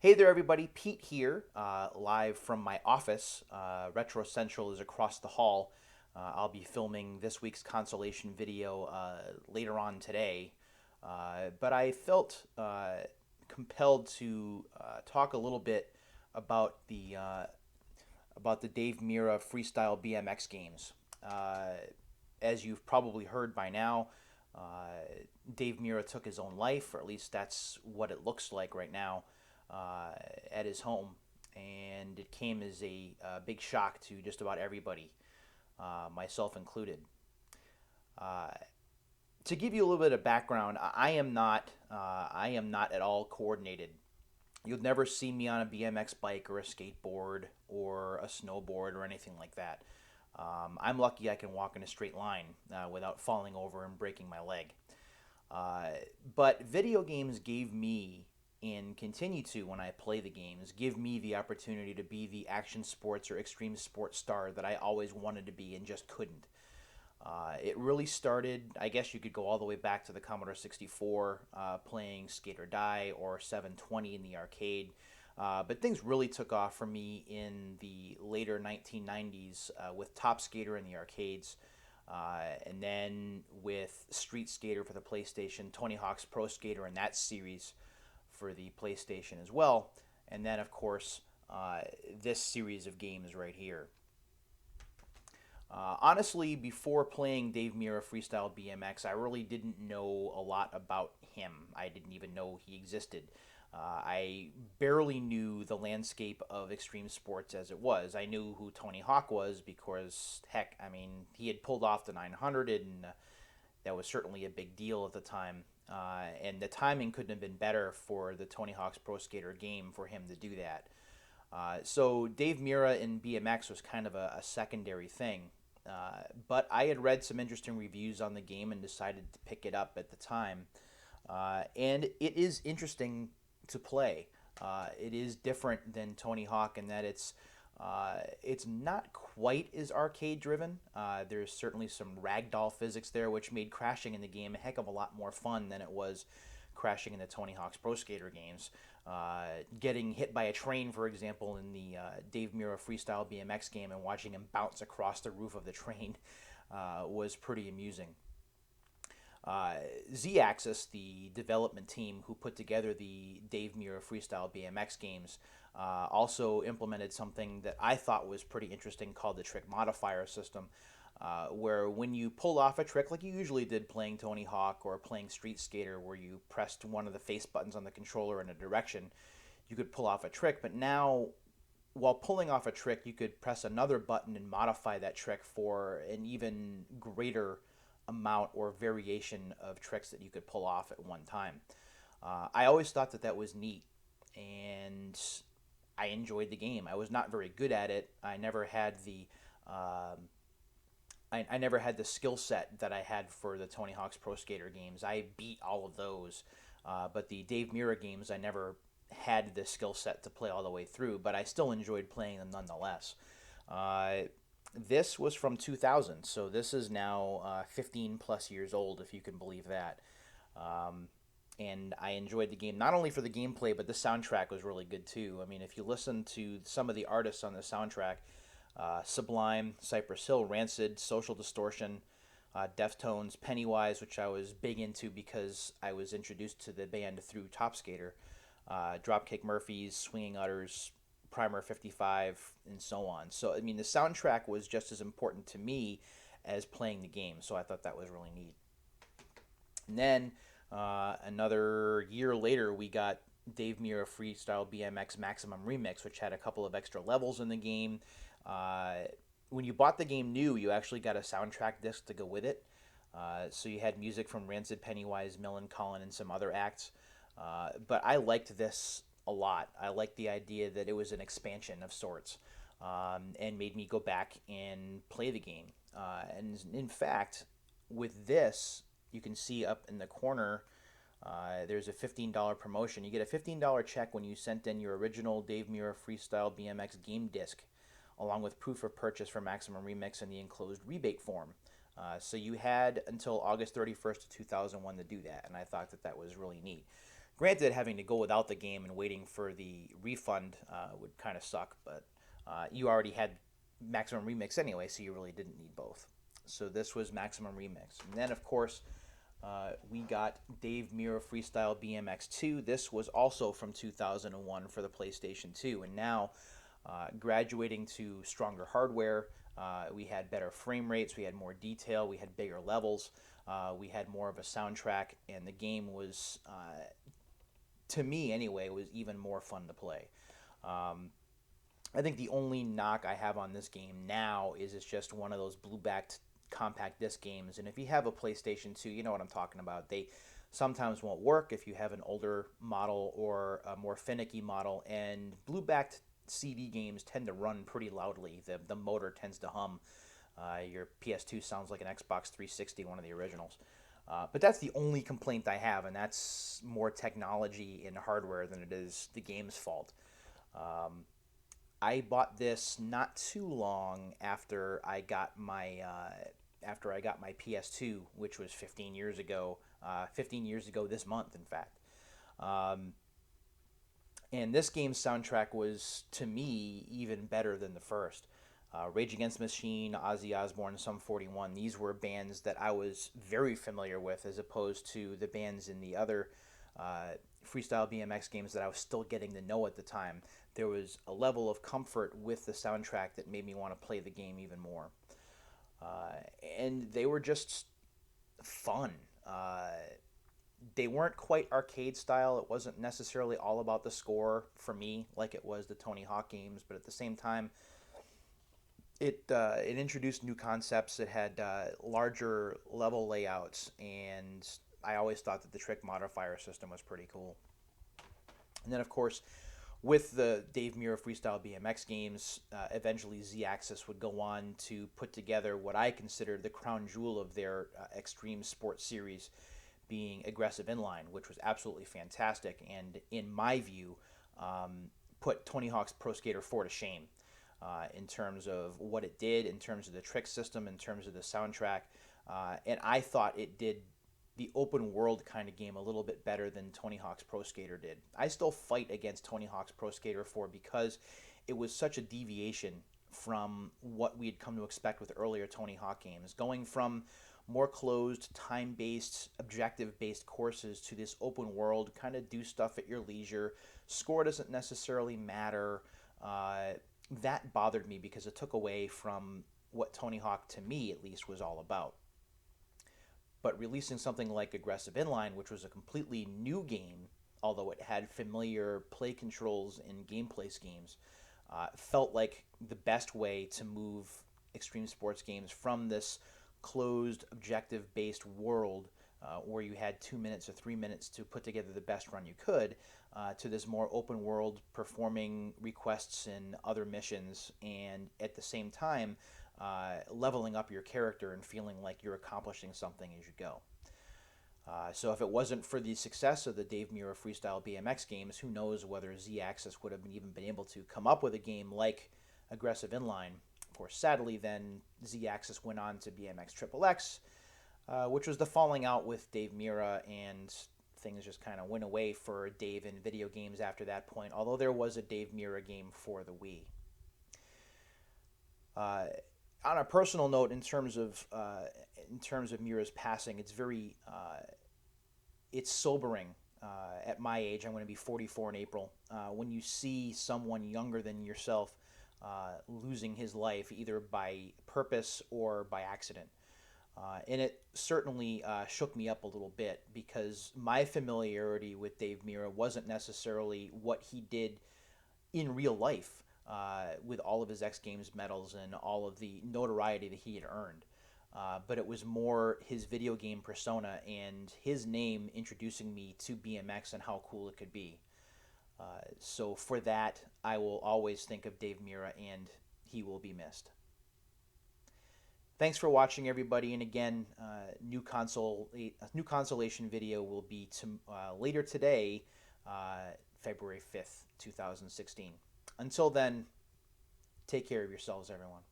Hey there, everybody. Pete here, live from my office. Retro Central is across the hall. I'll be filming this week's consolation video later on today. But I felt compelled to talk a little bit about the Dave Mirra Freestyle BMX games. As you've probably heard by now, Dave Mirra took his own life, or at least that's what it looks like right now, at his home. And it came as a big shock to just about everybody, myself included. Uh, to give you a little bit of background, I am not at all coordinated. You'll never see me on a BMX bike or a skateboard or a snowboard or anything like that. I'm lucky I can walk in a straight line without falling over and breaking my leg. Uh, but video games gave me, and continue to when I play the games, give me the opportunity to be the action sports or extreme sports star that I always wanted to be and just couldn't. It really started, I guess you could go all the way back to the Commodore 64, playing Skate or Die or 720 in the arcade. But things really took off for me in the later 1990s with Top Skater in the arcades. And then with Street Skater for the PlayStation, Tony Hawk's Pro Skater in that series for the PlayStation as well. And then, of course, this series of games right here. Honestly, before playing Dave Mirra Freestyle BMX, I really didn't know a lot about him. I didn't even know he existed. I barely knew the landscape of extreme sports as it was. I knew who Tony Hawk was because, heck, I mean, he had pulled off the 900, and that was certainly a big deal at the time. And the timing couldn't have been better for the Tony Hawk's Pro Skater game for him to do that. So Dave Mirra in BMX was kind of a secondary thing. But I had read some interesting reviews on the game and decided to pick it up at the time. And it is interesting to play. It is different than Tony Hawk in that it's not quite as arcade driven. There's certainly some ragdoll physics there, which made crashing in the game a heck of a lot more fun than it was crashing in the Tony Hawk's Pro Skater games. Getting hit by a train, for example, in the Dave Mirra Freestyle BMX game and watching him bounce across the roof of the train was pretty amusing. Z-Axis, the development team who put together the Dave Mirra Freestyle BMX games, also implemented something that I thought was pretty interesting called the trick modifier system, where when you pull off a trick like you usually did playing Tony Hawk or playing Street Skater, where you pressed one of the face buttons on the controller in a direction, you could pull off a trick. But now, while pulling off a trick, you could press another button and modify that trick for an even greater amount or variation of tricks that you could pull off at one time. I always thought that that was neat, and I enjoyed the game. I was not very good at it. Um, I never had the skill set that I had for the Tony Hawk's Pro Skater games. I beat all of those, but the Dave Mirra games, I never had the skill set to play all the way through. But I still enjoyed playing them nonetheless. Uh, this was from 2000, so this is now 15 plus years old, if you can believe that. Um, and I enjoyed the game not only for the gameplay, but the soundtrack was really good too. I mean, if you listen to some of the artists on the soundtrack, Sublime, Cypress Hill, Rancid, Social Distortion, Deftones, Pennywise, which I was big into because I was introduced to the band through Top Skater, Dropkick Murphys, Swinging Utters, Primer 55, and so on. So, I mean, the soundtrack was just as important to me as playing the game, so I thought that was really neat. And then another year later, we got Dave Mirra Freestyle BMX Maximum Remix, which had a couple of extra levels in the game. Uh, when you bought the game new, you actually got a soundtrack disc to go with it. So you had music from Rancid, Pennywise, Millencolin, and some other acts. But I liked this a lot. I liked the idea that it was an expansion of sorts, and made me go back and play the game. And in fact, with this, you can see up in the corner, there's a $15 promotion. You get a $15 check when you sent in your original Dave Mirra Freestyle BMX game disc, along with proof of purchase for Maximum Remix and the enclosed rebate form. So you had until August 31st of 2001 to do that, and I thought that that was really neat. Granted, having to go without the game and waiting for the refund would kind of suck, but you already had Maximum Remix anyway, so you really didn't need both. So this was Maximum Remix. And then, of course, we got Dave Mirra Freestyle BMX 2. This was also from 2001 for the PlayStation 2. And now, graduating to stronger hardware, we had better frame rates, we had more detail, we had bigger levels, we had more of a soundtrack, and the game was, to me anyway, was even more fun to play. I think the only knock I have on this game now is it's just one of those blue-backed compact disc games, and if you have a PlayStation 2, you know what I'm talking about. They sometimes won't work if you have an older model or a more finicky model, and blue-backed CD games tend to run pretty loudly. The motor tends to hum. Your PS2 sounds like an Xbox 360, one of the originals. But that's the only complaint I have, and that's more technology and hardware than it is the game's fault. I bought this not too long after I got my PS2, which was 15 years ago. 15 years ago this month, in fact. And this game's soundtrack was, to me, even better than the first. Rage Against the Machine, Ozzy Osbourne, Sum 41, these were bands that I was very familiar with as opposed to the bands in the other Freestyle BMX games that I was still getting to know at the time. There was a level of comfort with the soundtrack that made me want to play the game even more. And they were just fun. They weren't quite arcade style. It wasn't necessarily all about the score for me like it was the Tony Hawk games, but at the same time, it introduced new concepts. It had larger level layouts, and I always thought that the trick modifier system was pretty cool. And then, of course, with the Dave Mirra Freestyle BMX games, eventually Z-Axis would go on to put together what I consider the crown jewel of their extreme sports series, being Aggressive Inline, which was absolutely fantastic, and in my view, put Tony Hawk's Pro Skater 4 to shame. In terms of what it did, in terms of the trick system, in terms of the soundtrack. And I thought it did the open world kind of game a little bit better than Tony Hawk's Pro Skater did. I still fight against Tony Hawk's Pro Skater 4 because it was such a deviation from what we had come to expect with earlier Tony Hawk games. Going from more closed, time-based, objective-based courses to this open world, kind of do stuff at your leisure. Score doesn't necessarily matter. That bothered me because it took away from what Tony Hawk, to me at least, was all about. But releasing something like Aggressive Inline, which was a completely new game, although it had familiar play controls and gameplay schemes, felt like the best way to move extreme sports games from this closed, objective-based world where you had 2 minutes or 3 minutes to put together the best run you could, to this more open world, performing requests and other missions, and at the same time leveling up your character and feeling like you're accomplishing something as you go. So if it wasn't for the success of the Dave Mirra Freestyle BMX games, who knows whether Z-Axis would have even been able to come up with a game like Aggressive Inline. Of course, sadly, then Z-Axis went on to BMX XXX, which was the falling out with Dave Mirra, and things just kind of went away for Dave in video games after that point, although there was a Dave Mirra game for the Wii. On a personal note, in terms of Mirra's passing, it's sobering. At my age, I'm going to be 44 in April. When you see someone younger than yourself losing his life, either by purpose or by accident. And it certainly shook me up a little bit because my familiarity with Dave Mirra wasn't necessarily what he did in real life with all of his X Games medals and all of the notoriety that he had earned. But it was more his video game persona and his name introducing me to BMX and how cool it could be. So for that, I will always think of Dave Mirra, and he will be missed. Thanks for watching, everybody, and again, a new consolation video will be later today, February 5th, 2016. Until then, take care of yourselves, everyone.